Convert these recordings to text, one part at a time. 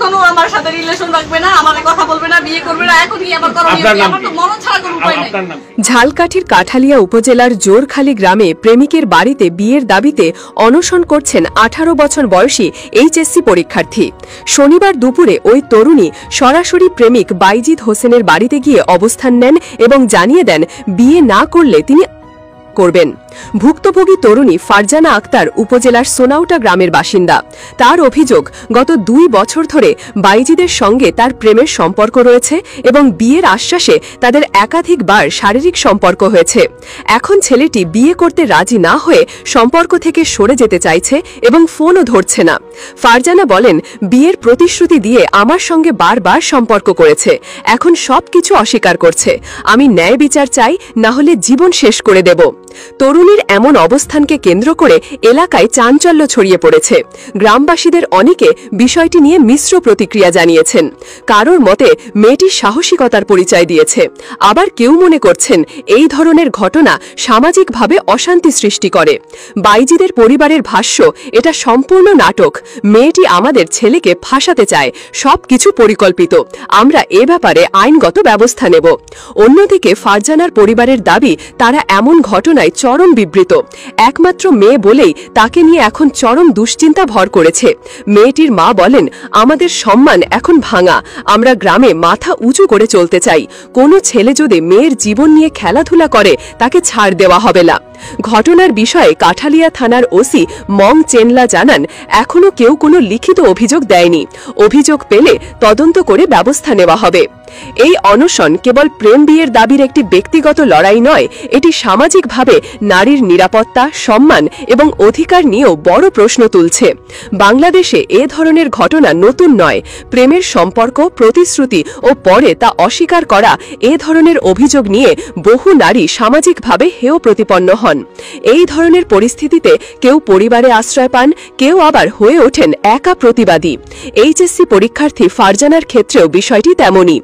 কখনো আমার সাথে রিলেশন রাখবে না, আমারে কথা বলবে না, বিয়ে করবে না। এখন কি আবার করণীয় কি? আমার তো মরণ ছাড়া কোনো উপায় নাই। ঝালকাঠির কাঠালিয়া উপজেলার জোরখালী গ্রামে প্রেমিকের বাড়িতে বিয়ের দাবিতে অনশন করছেন 18 বছর বয়সী এইচএসসি পরীক্ষার্থী। শনিবার দুপুরে ওই তরুণী সরাসরি প্রেমিক বাইজিদ হোসেনের বাড়িতে গিয়ে অবস্থান নেন এবং জানিয়ে দেন বিয়ে না করলে তিনি করবেন। ভুক্তভোগী তরুণী ফারজানা আক্তার উপজেলার সোনাউটা গ্রামের বাসিন্দা। তার অভিযোগ, গত 2 বছর ধরে বাইজিদের সঙ্গে তার প্রেমের সম্পর্ক রয়েছে এবং বিয়ের আশ্বাসে তাদের একাধিকবার শারীরিক সম্পর্ক হয়েছে। এখন ছেলেটি বিয়ে করতে রাজি না হয়ে সম্পর্ক থেকে সরে যেতে চাইছে এবং ফোনও ধরছে না। ফারজানা বলেন, বিয়ের প্রতিশ্রুতি দিয়ে আমার সঙ্গে বারবার সম্পর্ক করেছে, এখন সবকিছু অস্বীকার করছে। আমি ন্যায় বিচার চাই, না হলে জীবন শেষ করে দেব। তরুণীর এমন অবস্থানকে কেন্দ্র করে এলাকায় চাঞ্চল্য ছড়িয়ে পড়েছে। গ্রামবাসীদের অনেকে বিষয়টি নিয়ে মিশ্র প্রতিক্রিয়া জানিয়েছেন। কারোর মতে মেয়েটি সাহসিকতার পরিচয় দিয়েছে, আবার কেউ মনে করছেন এই ধরনের ঘটনা সামাজিকভাবে অশান্তি সৃষ্টি করে। বাইজিদের পরিবারের ভাষ্য, এটা সম্পূর্ণ নাটক। মেয়েটি আমাদের ছেলেকে ফাঁসাতে চায়, সবকিছু পরিকল্পিত। আমরা এ ব্যাপারে আইনগত ব্যবস্থা নেব। অন্যদিকে ফারজানার পরিবারের দাবি, তারা এমন ঘটনায় চরম বিবৃত। একমাত্র মেয়ে বলেই তাকে নিয়ে এখন চরম দুশ্চিন্তা ভর করেছে। মেয়েটির মা বলেন, আমাদের সম্মান এখন ভাঙা, আমরা গ্রামে মাথা উঁচু করে চলতে চাই। কোনো ছেলে যদি মেয়ের জীবন নিয়ে খেলাধুলা করে তাকে ছাড় দেওয়া হবে না। ঘটনার বিষয়ে কাঠালিয়া থানার ওসি মং চেনলা জানান, এখনো কেউ কোনো লিখিত অভিযোগ দেয়নি। অভিযোগ পেলে তদন্ত করে ব্যবস্থা নেওয়া হবে। এই অনশন কেবল প্রেম বিয়ের দাবির একটি ব্যক্তিগত লড়াই নয়, এটি সামাজিকভাবে নারীর নিরাপত্তা, সম্মান এবং অধিকার নিয়েও বড় প্রশ্ন তুলছে। বাংলাদেশে এ ধরনের ঘটনা নতুন নয়। প্রেমের সম্পর্ক, প্রতিশ্রুতি ও পরে তা অস্বীকার করা, এ ধরনের অভিযোগ নিয়ে বহু নারী সামাজিকভাবে হেয় প্রতিপন্ন হন। এই ধরনের পরিস্থিতিতে কেউ পরিবারে আশ্রয় পান, কেউ আবার হয়ে ওঠেন একা প্রতিবাদী। এইচএসসি পরীক্ষার্থী ফারজানার ক্ষেত্রেও বিষয়টি তেমনই।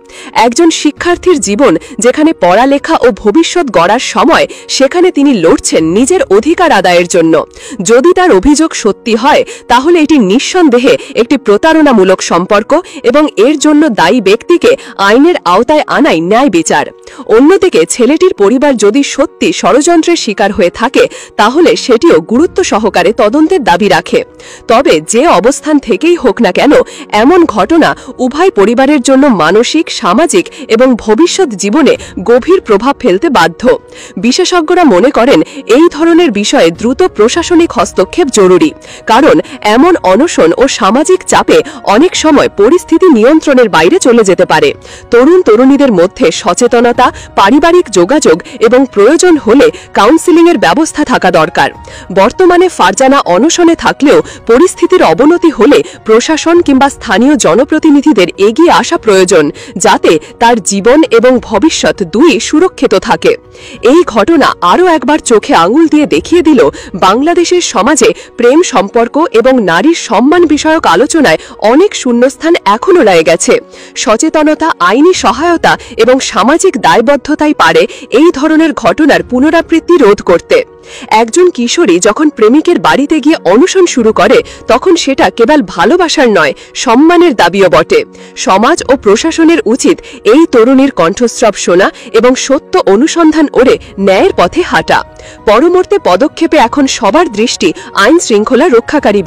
একজন শিক্ষার্থীর জীবন যেখানে পড়ালেখা ও ভবিষ্যৎ গড়ার সময়, সেখানে তিনি লড়ছেন নিজের অধিকার আদায়ের জন্য। যদি তার অভিযোগ সত্যি হয়, তাহলে এটি নিঃসন্দেহে একটি প্রতারণামূলক সম্পর্ক এবং এর জন্য দায়ী ব্যক্তিকে আইনের আওতায় আনাই ন্যায় বিচার। অন্যদিকে ছেলেটির পরিবার যদি সত্যি ষড়যন্ত্রের শিকার হয়ে থাকে, তাহলে সেটিও গুরুত্ব সহকারে তদন্তের দাবি রাখে। তবে যে অবস্থান থেকেই হোক না কেন, এমন ঘটনা উভয় পরিবারের জন্য মানসিক, সামাজিক এবং ভবিষ্যৎ জীবনে গভীর প্রভাব ফেলতে বাধ্য। বিশেষজ্ঞরা মনে করেন, এই ধরনের বিষয়ে দ্রুত প্রশাসনিক হস্তক্ষেপ জরুরি, কারণ এমন অনশন ও সামাজিক চাপে অনেক সময় পরিস্থিতি নিয়ন্ত্রণের বাইরে চলে যেতে পারে। তরুণ তরুণীদের মধ্যে সচেতনতা, পারিবারিক যোগাযোগ এবং প্রয়োজন হলে কাউন্সেলিংয়ের ব্যবস্থা থাকা দরকার। বর্তমানে ফারজানা অনশনে থাকলেও পরিস্থিতির অবনতি হলে প্রশাসন কিংবা স্থানীয় জনপ্রতিনিধিদের এগিয়ে আসা প্রয়োজন, যাতে তার জীবন এবং ভবিষ্যৎ দুই সুরক্ষিত থাকে। এই ঘটনা আরও একবার চোখে আঙুল দিয়ে দেখিয়ে দিল, বাংলাদেশের সমাজে প্রেম সম্পর্ক এবং নারীর সম্মান বিষয়ক আলোচনায় অনেক শূন্যস্থান এখনও রয়ে গেছে। সচেতনতা, আইনি সহায়তা এবং সামাজিক দায়বদ্ধতাই পারে এই ধরনের ঘটনার পুনরাবৃত্তি রোধ করতে। একজন কিশোরী যখন প্রেমিকের বাড়িতে গিয়ে অনশন শুরু করে, তখন সেটা কেবল ভালোবাসার নয়, সম্মানের দাবিও বটে। সমাজ ও প্রশাসনের উচিত এই তরুণীর কণ্ঠস্রব শোনা এবং সত্য অনুসন্ধান করে ন্যায়ের পথে হাঁটা। পরবর্তী পদক্ষেপে এখন সবার দৃষ্টি আইন শৃঙ্খলা রক্ষাকারী